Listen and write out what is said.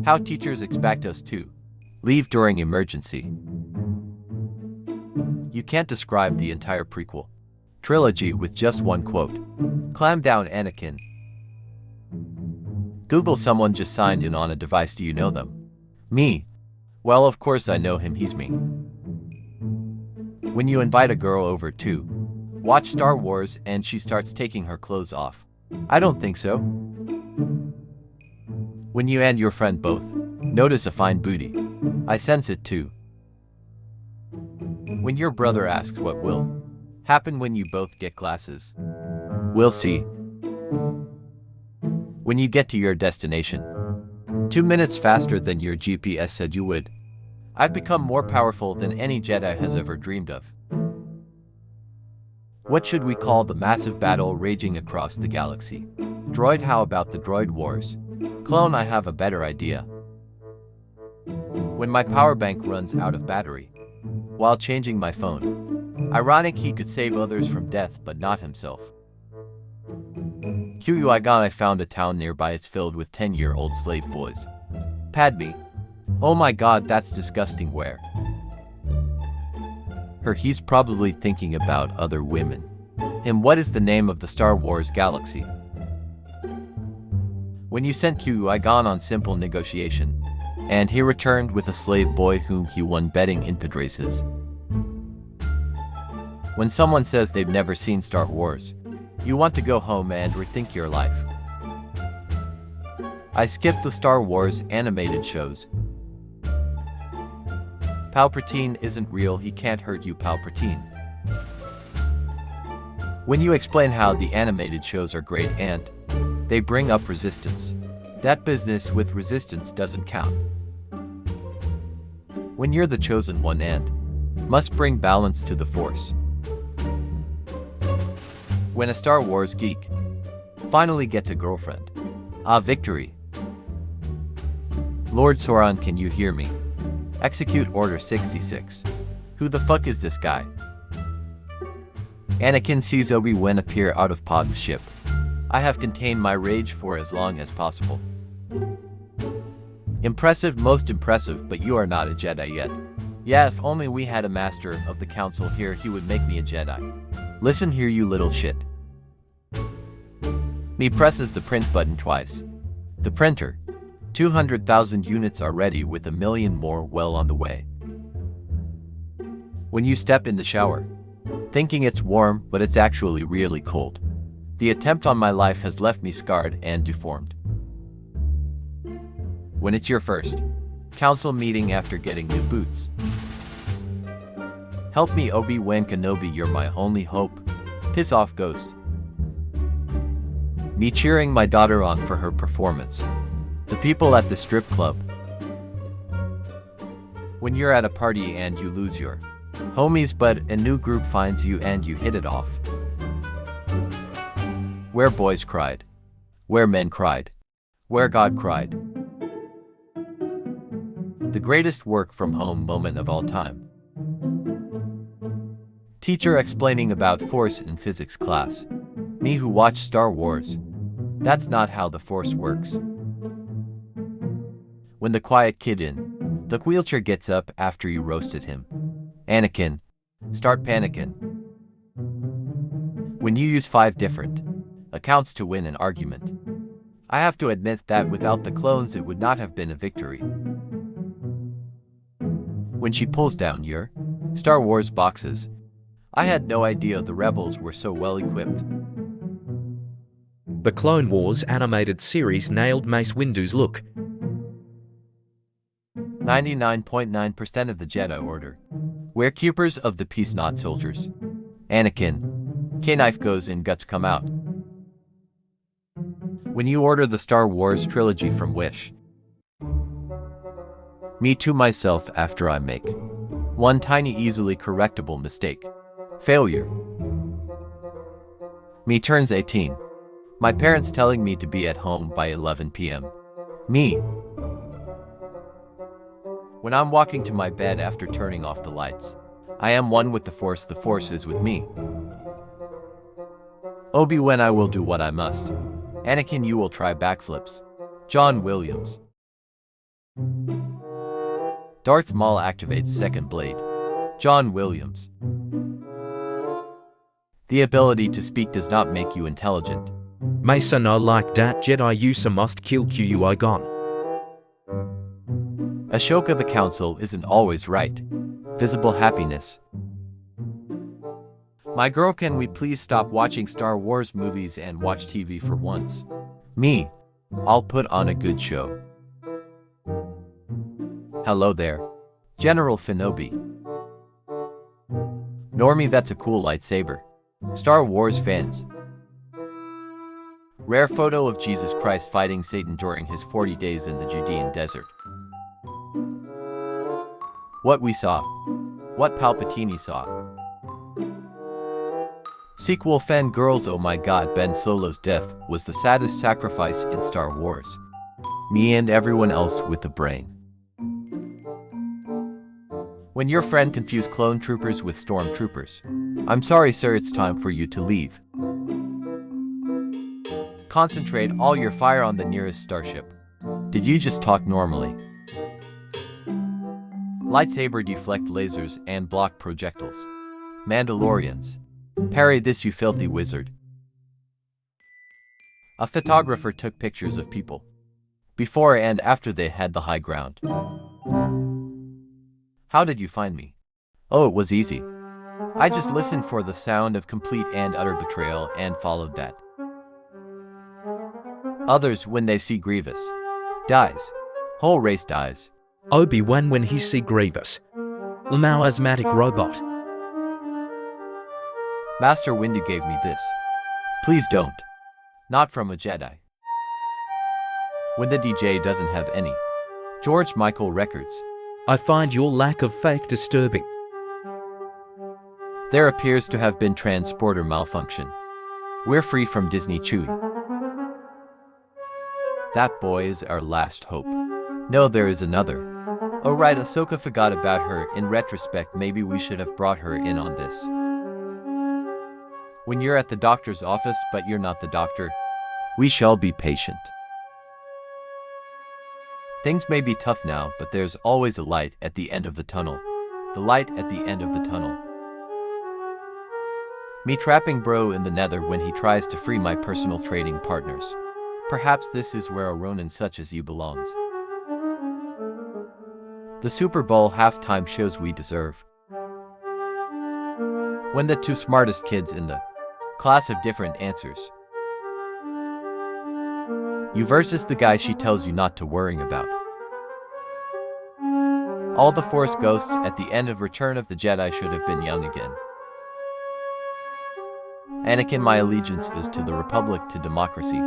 How teachers expect us to leave during emergency. You can't describe the entire prequel trilogy with just one quote. Clam down, Anakin. Google someone just signed in on a device. Do you know them? Me. Well, of course I know him, he's me. When you invite a girl over to watch Star Wars and she starts taking her clothes off. I don't think so. When you and your friend both notice a fine booty. I sense it too. When your brother asks what will happen when you both get glasses. We'll see. When you get to your destination 2 minutes faster than your GPS said you would. I've become more powerful than any Jedi has ever dreamed of. What should we call the massive battle raging across the galaxy? Droid? How about the Droid Wars? Clone, I have a better idea. When my power bank runs out of battery while changing my phone. Ironic, he could save others from death but not himself. Qui-Gon, I found a town nearby. It's filled with 10-year-old slave boys. Padme. Oh my god, that's disgusting. Where? Her. He's probably thinking about other women. Him. What is the name of the Star Wars galaxy? When you sent Qui-Gon on simple negotiation, and he returned with a slave boy whom he won betting in races. When someone says they've never seen Star Wars, you want to go home and rethink your life. I skipped the Star Wars animated shows. Palpatine isn't real, he can't hurt you, Palpatine. When you explain how the animated shows are great and they bring up resistance, that business with resistance doesn't count. When you're the chosen one and must bring balance to the Force. When a Star Wars geek finally gets a girlfriend. Ah, victory. Lord Sauron, can you hear me? Execute Order 66. Who the fuck is this guy? Anakin sees Obi-Wan appear out of Padme's ship. I have contained my rage for as long as possible. Impressive, most impressive, but you are not a Jedi yet. Yeah, if only we had a master of the council here, he would make me a Jedi. Listen here, you little shit. Me presses the print button twice. The printer. 200,000 units are ready, with 1 million more well on the way. When you step in the shower, thinking it's warm, but it's actually really cold. The attempt on my life has left me scarred and deformed. When it's your first council meeting after getting new boots. Help me, Obi-Wan Kenobi, you're my only hope. Piss off, Ghost. Me cheering my daughter on for her performance. The people at the strip club. When you're at a party and you lose your homies but a new group finds you and you hit it off. Where boys cried. Where men cried. Where God cried. The greatest work from home moment of all time. Teacher explaining about Force in physics class. Me who watched Star Wars. That's not how the Force works. When the quiet kid in the wheelchair gets up after you roasted him. Anakin. Start panicking. When you use 5 different accounts to win an argument. I have to admit that without the clones it would not have been a victory. When she pulls down your Star Wars boxes. I had no idea the rebels were so well equipped. The Clone Wars animated series nailed Mace Windu's look. 99.9% of the Jedi Order. We're keepers of the peace, not soldiers. Anakin. K-knife goes in, guts come out. When you order the Star Wars trilogy from Wish. Me to myself after I make one tiny easily correctable mistake. Failure. Me turns 18. My parents telling me to be at home by 11 p.m. Me. When I'm walking to my bed after turning off the lights. I am one with the Force is with me. Obi-Wan, I will do what I must. Anakin, you will try backflips. John Williams. Darth Maul activates second blade. John Williams. The ability to speak does not make you intelligent. Mesa no like dat Jedi user must kill Qui-Gon. Ashoka the Council isn't always right. Visible happiness. My girl, can we please stop watching Star Wars movies and watch TV for once? Me. I'll put on a good show. Hello there. General Finobi. Normie, that's a cool lightsaber. Star Wars fans. Rare photo of Jesus Christ fighting Satan during his 40 days in the Judean desert. What we saw. What Palpatine saw. Sequel fan girls. Oh my god, Ben Solo's death was the saddest sacrifice in Star Wars. Me and everyone else with a brain. When your friend confused clone troopers with stormtroopers. I'm sorry sir, it's time for you to leave. Concentrate all your fire on the nearest starship. Did you just talk normally? Lightsaber deflect lasers and block projectiles. Mandalorians. Parry this, you filthy wizard. A photographer took pictures of people. Before and after they had the high ground. How did you find me? Oh, it was easy. I just listened for the sound of complete and utter betrayal and followed that. Others, when they see Grievous, dies. Whole race dies. Obi-Wan when he see Grievous. Now asthmatic robot. Master Windu gave me this. Please don't. Not from a Jedi. When the DJ doesn't have any. George Michael records. I find your lack of faith disturbing. There appears to have been transporter malfunction. We're free from Disney Chewie. That boy is our last hope. No, there is another. Oh right, Ahsoka forgot about her. In retrospect, maybe we should have brought her in on this. When you're at the doctor's office but you're not the doctor, we shall be patient. Things may be tough now, but there's always a light at the end of the tunnel. The light at the end of the tunnel. Me trapping bro in the nether when he tries to free my personal trading partners. Perhaps this is where a Ronin such as you belongs. The Super Bowl halftime shows we deserve. When the two smartest kids in the class have different answers. You versus the guy she tells you not to worrying about. All the Force ghosts at the end of Return of the Jedi should have been young again. Anakin, my allegiance is to the Republic, to democracy.